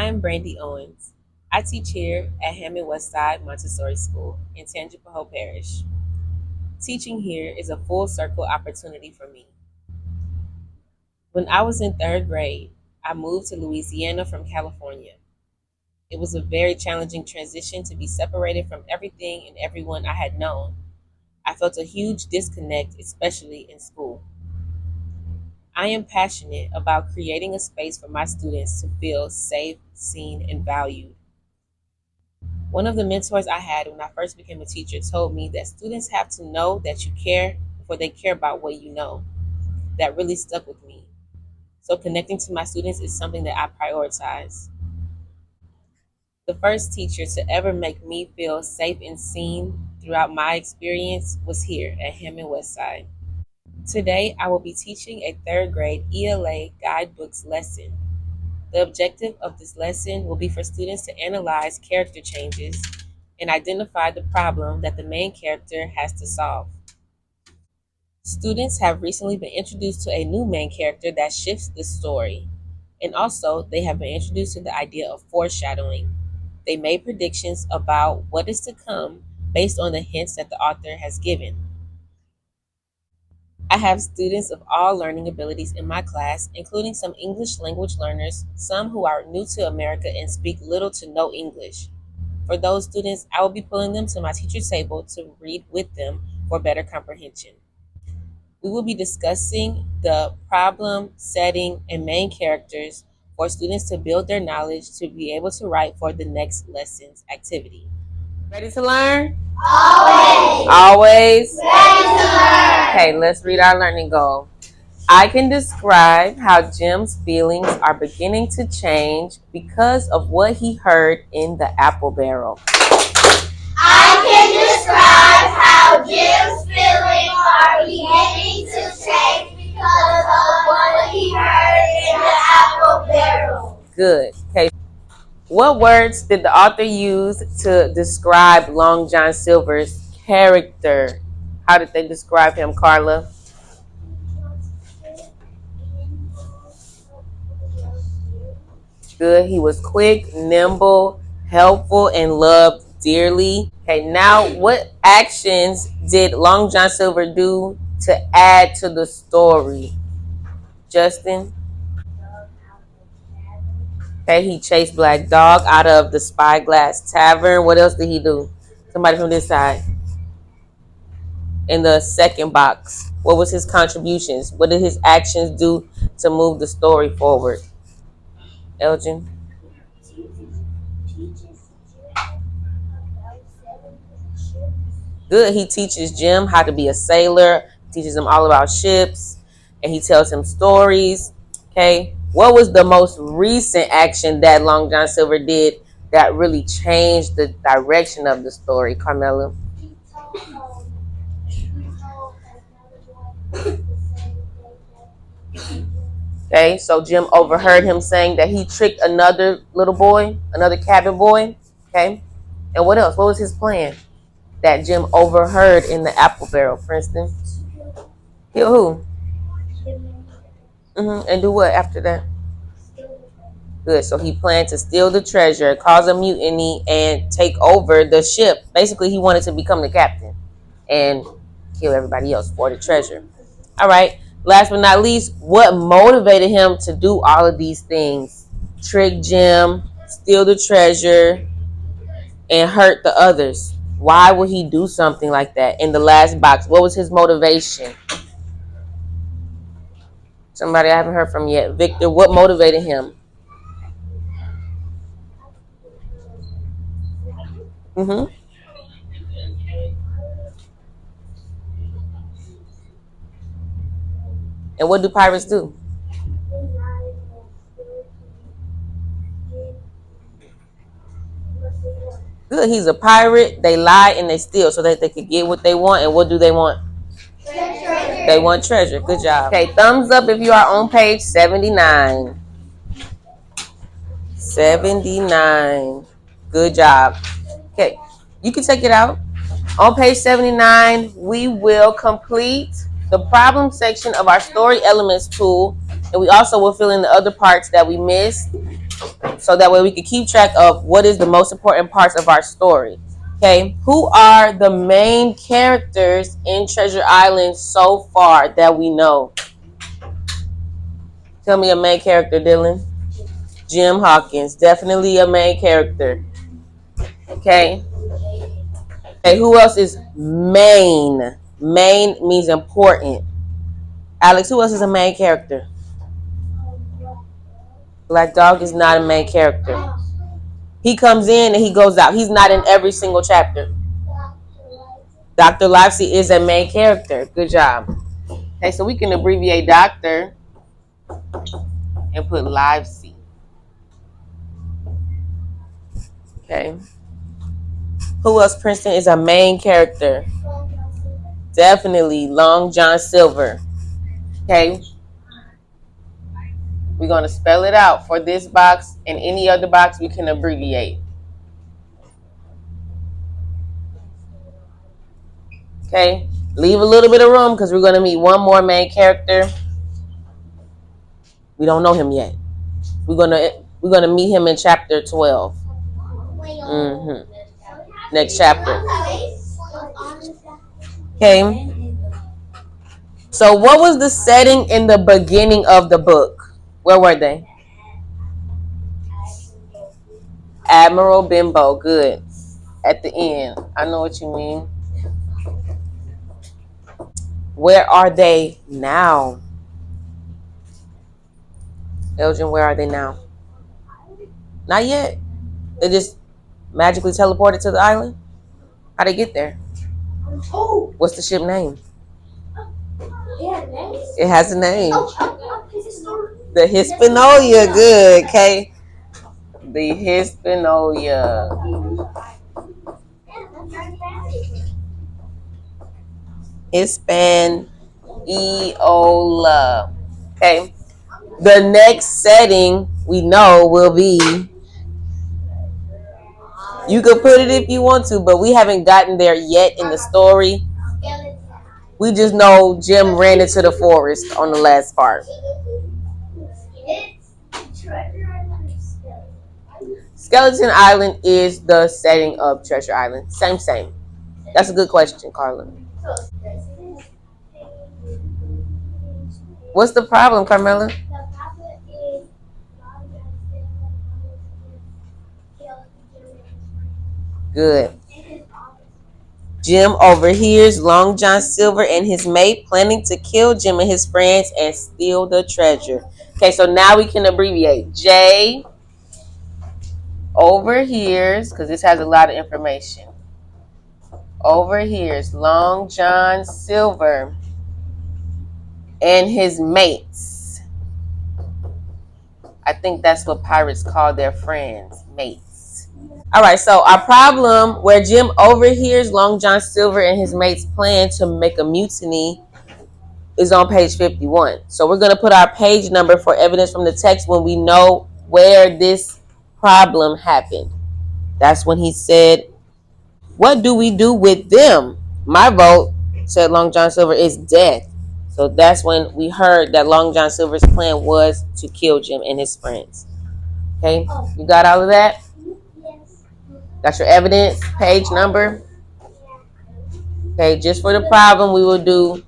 I am Brandy Owens. I teach here at Hammond Westside Montessori School in Tangipahoa Parish. Teaching here is a full circle opportunity for me. When I was in third grade, I moved to Louisiana from California. It was a very challenging transition to be separated from everything and everyone I had known. I felt a huge disconnect, especially in school. I am passionate about creating a space for my students to feel safe, seen, and valued. One of the mentors I had when I first became a teacher told me that students have to know that you care before they care about what you know. That really stuck with me. So connecting to my students is something that I prioritize. The first teacher to ever make me feel safe and seen throughout my experience was here at Hammond Westside. Today, I will be teaching a third grade ELA guidebooks lesson. The objective of this lesson will be for students to analyze character changes and identify the problem that the main character has to solve. Students have recently been introduced to a new main character that shifts the story, and also they have been introduced to the idea of foreshadowing. They made predictions about what is to come based on the hints that the author has given. I have students of all learning abilities in my class, including some English language learners, some who are new to America and speak little to no English. For those students, I will be pulling them to my teacher's table to read with them for better comprehension. We will be discussing the problem, setting, and main characters for students to build their knowledge to be able to write for the next lesson's activity. Ready to learn? Always. Always? Ready to learn. Okay, let's read our learning goal. I can describe how Jim's feelings are beginning to change because of what he heard in the apple barrel. I can describe how Jim's feelings are beginning to change because of what he heard in the apple barrel. Good. Okay. What words did the author use to describe Long John Silver's character? How did they describe him, Carla? Good. He was quick, nimble, helpful, and loved dearly. Okay, now what actions did Long John Silver do to add to the story? Justin? Okay, he chased Black Dog out of the Spyglass Tavern. What else did he do? Somebody from this side. In the second box, what was his contributions? What did his actions do to move the story forward? Elgin? Good. He teaches Jim how to be a sailor, teaches him all about ships, and he tells him stories. Okay. What was the most recent action that Long John Silver did that really changed the direction of the story, Carmela? Okay, so Jim overheard him saying that he tricked another little boy, another cabin boy. Okay. And what else? What was his plan that Jim overheard in the apple barrel, for instance? Kill who? And do what after that? Good. So he planned to steal the treasure, cause a mutiny, and take over the ship. Basically, he wanted to become the captain and kill everybody else for the treasure. All right. Last but not least, what motivated him to do all of these things? Trick Jim, steal the treasure, and hurt the others. Why would he do something like that? In the last box, what was his motivation? Somebody I haven't heard from yet. Victor, what motivated him? And what do pirates do? Good. He's a pirate. They lie and they steal so that they could get what they want. And what do they want? Treasure. They want treasure. Good job. Okay, thumbs up if you are on page 79. 79. Good job. Okay, you can take it out. On page 79, we will complete the problem section of our story elements tool. And we also will fill in the other parts that we missed. so that way we can keep track of what is the most important parts of our story. Okay, who are the main characters in Treasure Island so far that we know? Tell me a main character, Dylan. Jim Hawkins, definitely a main character. Okay. Okay, who else is main? Main means important. Alex, who else is a main character? Black Dog is not a main character. He comes in and he goes out. He's not in every single chapter. Dr. Livesey is a main character. Good job. Okay, so we can abbreviate Doctor and put Livesey. Okay. Who else, Princeton, is a main character? Definitely Long John Silver. Okay. We're going to spell it out for this box, and any other box we can abbreviate. Okay. Leave a little bit of room because we're going to meet one more main character. We don't know him yet. We're gonna meet him in chapter 12. Next chapter. Okay. So what was the setting in the beginning of the book? Where were they? Admiral Bimbo. Good. At the end. I know what you mean. Where are they now? Elgin, where are they now? Not yet. They just magically teleported to the island? How'd they get there? What's the ship name? It has a name. The Hispaniola. Good. Okay. The Hispaniola. Hispaniola. Okay. The next setting we know will be, you could put it if you want to, but we haven't gotten there yet in the story. We just know Jim ran into the forest on the last part. Skeleton Island is the setting of Treasure Island. Same. That's a good question, Carla. What's the problem, Carmela? Good. Jim overhears Long John Silver and his mate planning to kill Jim and his friends and steal the treasure. Okay, so now we can abbreviate. J overhears, because this has a lot of information. Overhears Long John Silver and his mates. I think that's what pirates call their friends, mates. All right, so our problem where Jim overhears Long John Silver and his mates plan to make a mutiny is on page 51. So we're going to put our page number for evidence from the text when we know where this problem happened. That's when he said, what do we do with them? My vote, said Long John Silver, is death. So that's when we heard that Long John Silver's plan was to kill Jim and his friends. Okay, you got all of that? That's your evidence, page number. Okay, just for the problem, we will do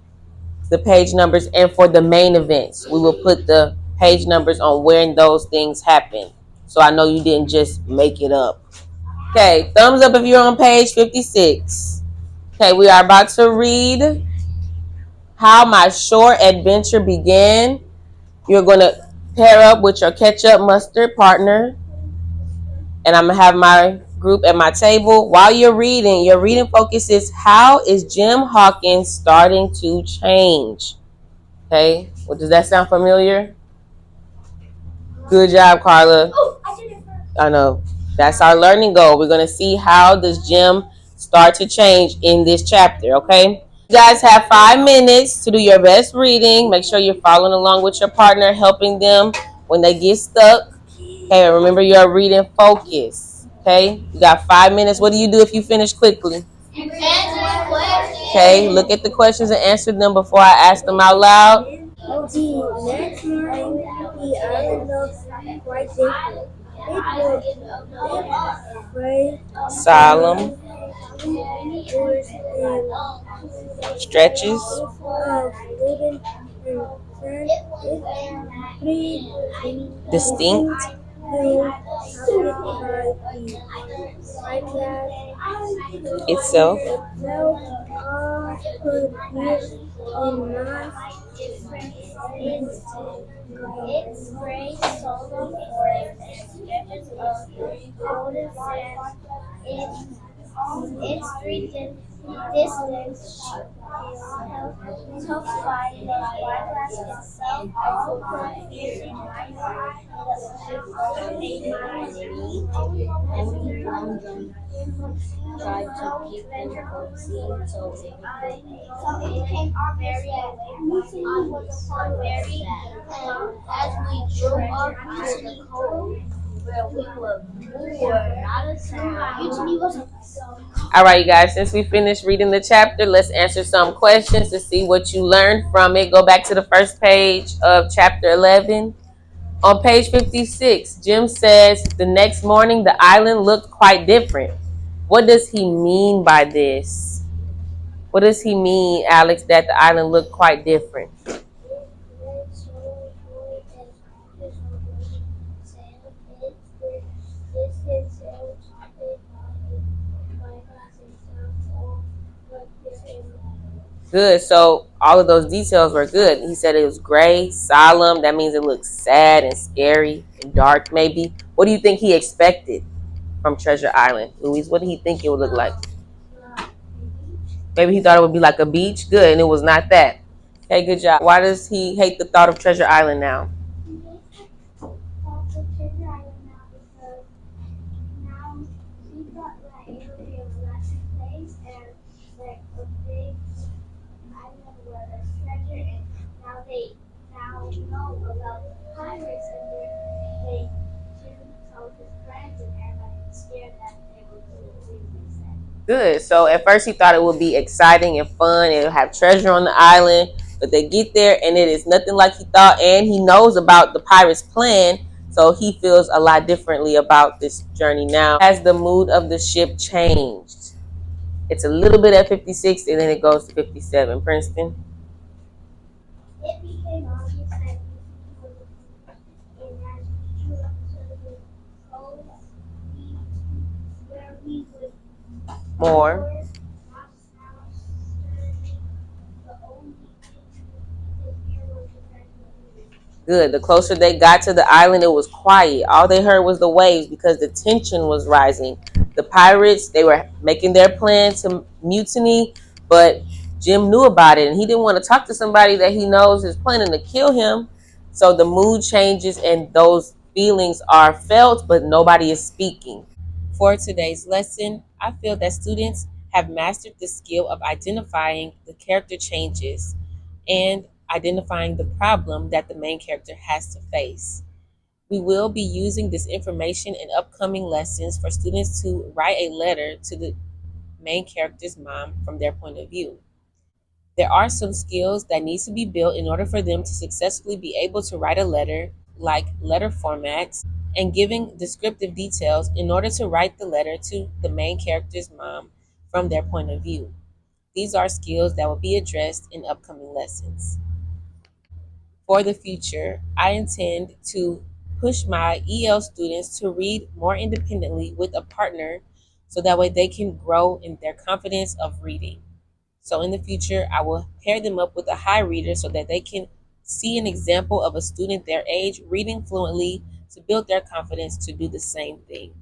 the page numbers, and for the main events, we will put the page numbers on when those things happen. So I know you didn't just make it up. Okay, thumbs up if you're on page 56. Okay, we are about to read How My Short Adventure Began. You're going to pair up with your ketchup mustard partner, and I'm going to have my group at my table. While you're reading, your reading focus is, how is Jim Hawkins starting to change? Okay, well, does that sound familiar? Good job, Carla. I know. That's our learning goal. We're going to see how does Jim start to change in this chapter, okay? You guys have 5 minutes to do your best reading. Make sure you're following along with your partner, helping them when they get stuck. Okay, remember your reading focus. Okay, you got 5 minutes. What do you do if you finish quickly? Okay, look at the questions and answer them before I ask them out loud. The next morning, the island looks quite different. Solemn. Stretches. Distinct. Itself. All right, you guys, since we finished reading the chapter, let's answer some questions to see what you learned from it. Go back to the first page of chapter 11. On page 56, Jim says, the next morning the island looked quite different. What does he mean by this? What does he mean, Alex, that the island looked quite different? Good. So all of those details were good. He said it was gray, solemn. That means it looks sad and scary and dark, maybe. What do you think he expected from Treasure Island, Louise? What did he think it would look like? Maybe he thought it would be like a beach. Good, and it was not that. Okay, good job. Why does he hate the thought of Treasure Island now? Good. So at first he thought it would be exciting and fun and have treasure on the island, but they get there and it is nothing like he thought, and he knows about the pirates' plan, so he feels a lot differently about this journey now. Has the mood of the ship changed? It's a little bit at 56 and then it goes to 57. Princeton? More. Good. The closer they got to the island, it was quiet. All they heard was the waves because the tension was rising. The pirates, they were making their plan to mutiny, but Jim knew about it and he didn't want to talk to somebody that he knows is planning to kill him. So the mood changes and those feelings are felt, but nobody is speaking. For today's lesson, I feel that students have mastered the skill of identifying the character changes and identifying the problem that the main character has to face. We will be using this information in upcoming lessons for students to write a letter to the main character's mom from their point of view. There are some skills that need to be built in order for them to successfully be able to write a letter, like letter formats and giving descriptive details in order to write the letter to the main character's mom from their point of view. These are skills that will be addressed in upcoming lessons. For the future, I intend to push my EL students to read more independently with a partner so that way they can grow in their confidence of reading. So in the future, I will pair them up with a high reader so that they can see an example of a student their age reading fluently to build their confidence to do the same thing.